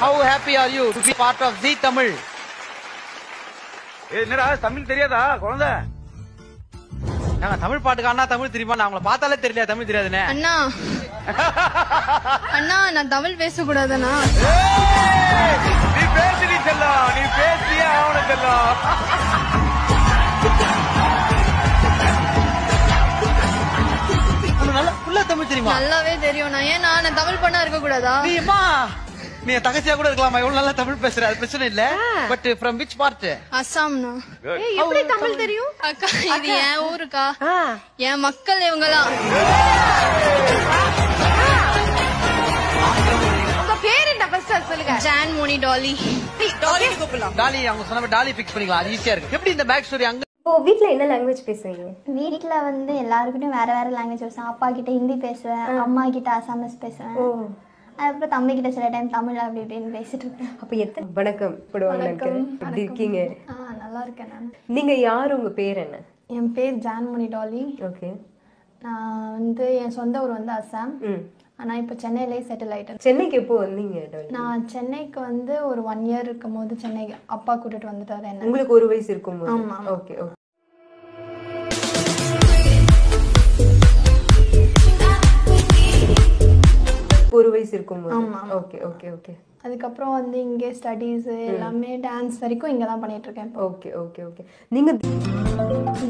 How happy are you to be part of the Tamil? என்னடா தமிழ் தெரியாதா குழந்தை? நாங்க தமிழ் பாட்டுக்கு அண்ணா தமிழ் தெரியுமா? நான் அவங்கள பார்த்தாலே தெரியல தமிழ் தெரியாதுன்னு. அண்ணா அண்ணா நான் தமிழ் பேசக்கூடாதுண்ணா. நீ பேசி செல்லம், நீ பேசியே ஆவணம் செல்லம். தமிழ் தெரியுமா? நல்லாவே தெரியும். நான் ஏன் நான் தமிழ் பண்ணா இருக்க கூடாதா? நீ தகச்சியா கூட இருக்கலாமா? எவ்வளவு நல்லா தமிழ் பேசுற, அது பிரச்சனை இல்ல. But from which part? அசாம்னா. எப்படி தமிழ் தெரியும்? அக்கா இது என் ஊருக்கா, என் மக்கள் இவங்கலாம். உங்க பேர் என்ன ஃபர்ஸ்ட் சொல்லுங்க. ஜான்மோனி டாலி. டாலி கூப்பிடலாம். டாலி அவங்க சொன்ன டாலி பிக்ஸ் பண்ணிக்கலாம், அது ஈஸியா இருக்கு. எப்படி இந்த பேக் ஸ்டோரி அங்க? இப்போ வீட்ல என்ன லாங்குவேஜ் பேசுவீங்க? வீட்ல வந்து எல்லாருக்கிட்டையும் வேற வேற லாங்குவேஜ் பேசுவேன். அப்பா கிட்ட ஹிந்தி பேசுவேன், அம்மா கிட்ட அசாமிஸ் பேசுவேன், அதுக்கப்புறம் தம்பி கிட்ட சில டைம் தமிழ் அப்படி இப்படின்னு பேசிட்டு இருக்கேன். அப்ப எத்தனை வணக்கம் போடுவாங்க? எப்படி இருக்கீங்க? நல்லா இருக்கேன் நான். நீங்க யார்? உங்க பேர் என்ன? என் பேர் ஜான்மணி டாலி. ஓகே. நான் வந்து என் சொந்த ஊர் வந்து அசாம். ஆனா இப்போ சென்னையிலே செட்டில் ஆயிட்டேன். சென்னைக்கு எப்போ வந்தீங்க? நான் சென்னைக்கு வந்து ஒரு 1 year இருக்கும் போது சென்னைக்கு அப்பா கூட்டிட்டு வந்துட்டாரு என்ன. உங்களுக்கு 1 வயசு இருக்கும் போது? ஆமா. Okay okay. ஒரு வயசு இருக்கும் போது? ஆமா. Okay okay okay. அதுக்கப்புறம் வந்து இங்கே ஸ்டடீஸ் எல்லாமே டான்ஸ் வரைக்கும் இங்கே தான் பண்ணிட்டு இருக்கேன். Okay okay okay. நீங்க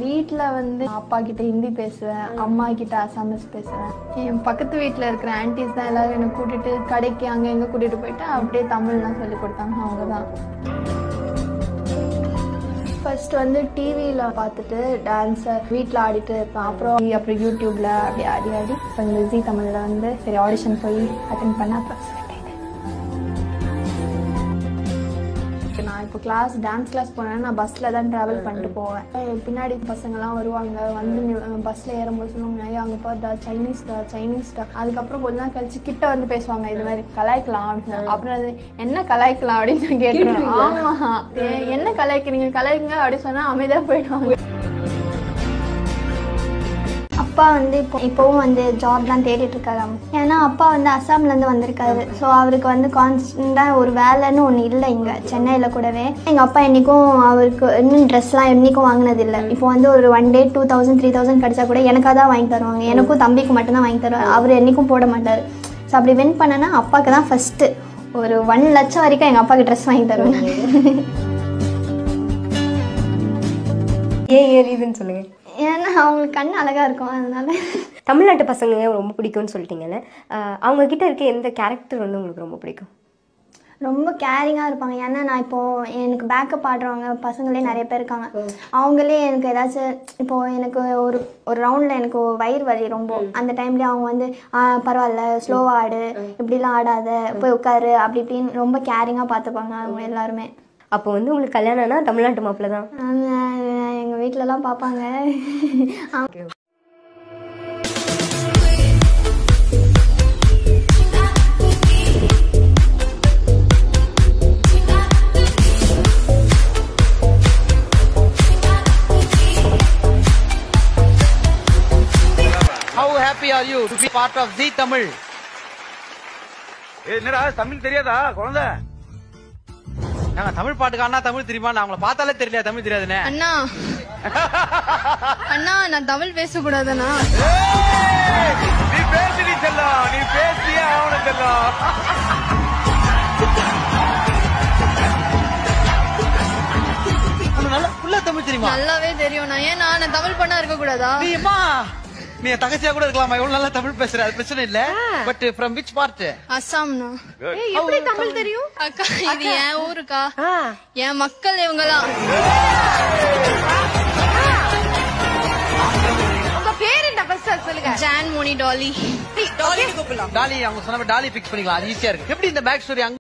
வீட்டில் வந்து அப்பா கிட்ட ஹிந்தி பேசுவேன், அம்மா கிட்ட அசாமிஸ் பேசுவேன். என் பக்கத்து வீட்டில் இருக்கிற ஆன்டிஸ் தான் எல்லாரும் என்னை கூட்டிட்டு கடைக்கு அங்கே எங்கே கூட்டிட்டு போயிட்டு அப்படியே தமிழ்லாம் சொல்லி கொடுத்தாங்க. அவங்க தான் ஃபர்ஸ்ட் வந்து டிவியில் பார்த்துட்டு டான்ஸை வீட்டில் ஆடிட்டு இருப்பேன். அப்புறம் யூடியூப்ல அப்படி ஆடி ஆடி இப்போ இந்த ஜி தமிழில் வந்து சரி ஆடிஷன் போய் அட்டென்ட் பண்ண அப்புறம் நான் இப்போ டான்ஸ் கிளாஸ் போனேன்னா நான் பஸ்ஸில் தான் ட்ராவல் பண்ணிட்டு போவேன். பின்னாடி பசங்கள்லாம் வருவாங்க, வந்து பஸ்ஸில் ஏறும்போது சொல்லுவாங்க அங்கே பார்த்தா சைனீஸ்டா. அதுக்கப்புறம் கொஞ்ச நாள் கழிச்சு கிட்ட வந்து பேசுவாங்க இது மாதிரி கலாய்க்கலாம் அப்படின்னு. அப்புறம் அது என்ன கலாய்க்கலாம் அப்படின்னு நான் கேட்டுருவேன். ஆமா என்ன கலாய்க்கிறீங்க, கலாய்ங்க அப்படின்னு சொன்னா அமைதியாக போயிடுவாங்க. அப்பா வந்து இப்போவும் வந்து ஜாப் தான் தேடிட்டு இருக்காரு. ஏன்னா அப்பா வந்து அசாம்லேருந்து வந்திருக்காரு. ஸோ அவருக்கு வந்து கான்ஸ்டண்டாக ஒரு வேலைன்னு ஒன்று இல்லை இங்கே சென்னையில் கூடவே. எங்கள் அப்பா என்றைக்கும் அவருக்கு இன்னும் ட்ரெஸ்லாம் என்றைக்கும் வாங்கினதில்லை. இப்போ வந்து ஒரு 1 day 2000 3000 கிடச்சா கூட எனக்காக தான் வாங்கி தருவாங்க. எனக்கும் தம்பிக்கு மட்டும்தான் வாங்கி தருவார், அவர் என்றைக்கும் போட மாட்டார். ஸோ அப்படி வின் பண்ணனா அப்பாவுக்கு தான் ஃபஸ்ட்டு ஒரு 1 லட்சம் வரைக்கும் எங்கள் அப்பாவுக்கு ட்ரெஸ் வாங்கி தருவேன். ஏன் ஏறிதுன்னு சொல்லுங்க. ஏன்னா அவங்களுக்கு கண் அழகாக இருக்கும், அதனால. தமிழ்நாட்டு பசங்க ரொம்ப பிடிக்கும்னு சொல்லிட்டீங்கல்ல, அவங்க கிட்ட இருக்க எந்த கேரக்டர் வந்து உங்களுக்கு ரொம்ப பிடிக்கும்? ரொம்ப கேரிங்காக இருப்பாங்க. ஏன்னா நான் இப்போது எனக்கு பேக்கப் ஆடுறவங்க பசங்களே நிறைய பேர் இருக்காங்க. அவங்களே எனக்கு ஏதாச்சும் இப்போது எனக்கு ஒரு ரவுண்டில் எனக்கு வயிறு வலி ரொம்ப, அந்த டைம்லேயே அவங்க வந்து பரவாயில்ல ஸ்லோவாக ஆடு, இப்படிலாம் ஆடாத, போய் உட்காரு, அப்படி இப்படின்னு ரொம்ப கேரிங்காக பார்த்துப்பாங்க அவங்க எல்லாருமே. அப்போ வந்து உங்களுக்கு கல்யாணம்னா தமிழ்நாட்டு மாப்பிள்ளை தான்? எங்கள் வீட்டிலலாம் பார்ப்பாங்க. How happy are you to be part of the Tamil? என்னடா தமிழ் தெரியாதா குழந்தை? நாங்க தமிழ் பாட்டுக்கு அண்ணா தமிழ் தெரியுமா? நான் அவங்கள பார்த்தாலே தெரியல தமிழ் தெரியாதுன்னு. அண்ணா அண்ணா நான் தமிழ் பேசக்கூடாதுண்ணா. நீ பேசி செல்லம், நீ பேசியே ஆவணம் செல்லம். தமிழ் தெரியுமா? நல்லாவே தெரியும். நான் ஏன் நான் தமிழ் பண்ணா இருக்க கூடாதா? நீ தகச்சியா கூட இருக்கலாமா? எவ்வளவு நல்லா தமிழ் பேசுற, அது பிரச்சனை இல்ல. But from which part? அசாம்னா. எப்படி தமிழ் தெரியும்? அக்கா இது என் ஊருக்கா, என் மக்கள் இவங்கலாம். உங்க பேர் என்ன ஃபர்ஸ்ட் சொல்லுங்க. ஜான்மோனி டாலி. டாலி கூப்பிடலாம். டாலி அவங்க சொன்ன டாலி பிக்ஸ் பண்ணிக்கலாம், அது ஈஸியா இருக்கு. எப்படி இந்த பேக் ஸ்டோரி அங்க?